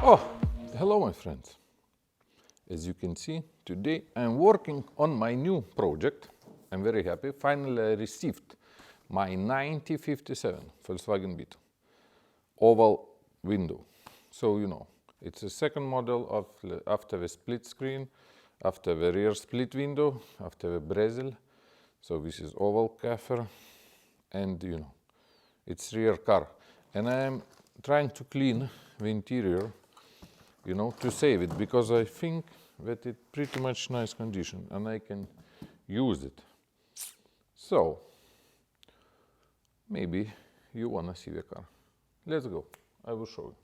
Oh, hello my friends. As you can see, today I'm working on my new project. I'm very happy. Finally I received my 1957 Volkswagen Beetle oval window. So you know, it's a second model of after the split screen, after the rear split window, after the bezel. So this is oval cover, and you know, it's rear car. And I am trying to clean the interior, you know, to save it, because I think that it's pretty much nice condition and I can use it. So maybe you wanna see the car. Let's go, I will show you.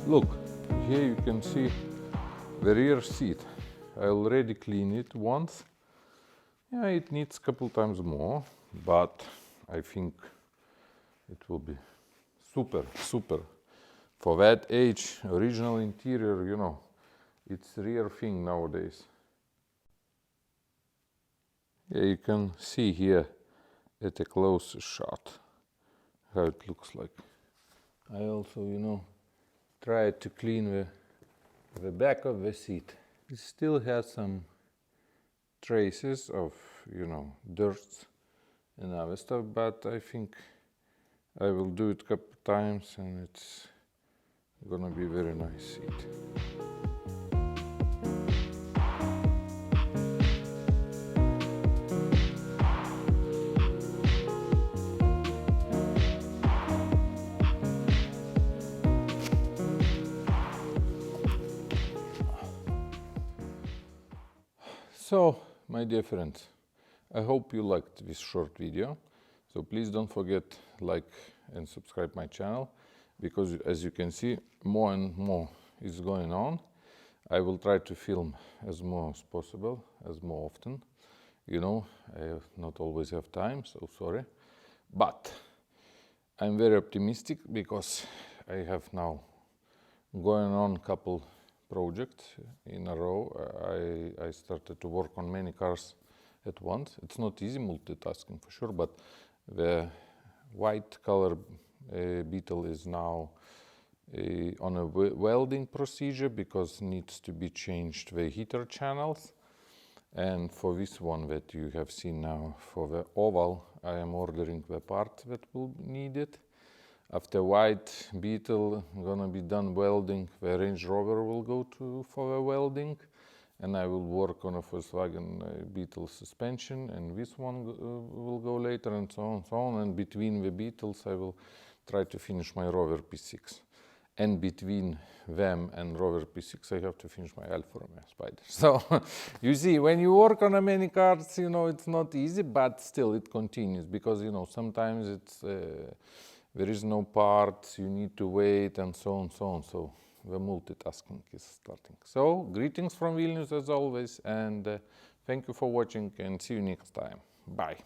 Look, here you can see the rear seat. I already cleaned it once. Yeah, it needs a couple times more, but I think it will be super. For that age, original interior, you know, it's a rare thing nowadays. Yeah, you can see here at a close shot how it looks like. I also, you know, tried to clean the back of the seat. It still has some traces of, you know, dirt and other stuff, but I think I will do it a couple times and it's gonna be a very nice seat. So, my dear friends, I hope you liked this short video. So please don't forget like and subscribe my channel, because as you can see, more and more is going on. I will try to film as more as possible, as more often. You know, I not always have time, so sorry. But I'm very optimistic because I have now going on couple projects in a row. I started to work on many cars at once. It's not easy multitasking for sure, but the white color Beetle is now on a welding procedure because needs to be changed the heater channels. And for this one that you have seen now, for the oval, I am ordering the part that will need it. After white Beetle gonna be done welding, the Range Rover will go for the welding, and I will work on a Volkswagen Beetle suspension, and this one will go later, and so on, so on. And between the Beetles, I will try to finish my Rover P6. And between them and Rover P6, I have to finish my Alfa Romeo Spider. So, you see, when you work on many cars, you know, it's not easy, but still it continues, because, you know, sometimes it's there is no parts, you need to wait, and so on, so on. So the multitasking is starting. So greetings from Vilnius as always, and thank you for watching, and see you next time. Bye.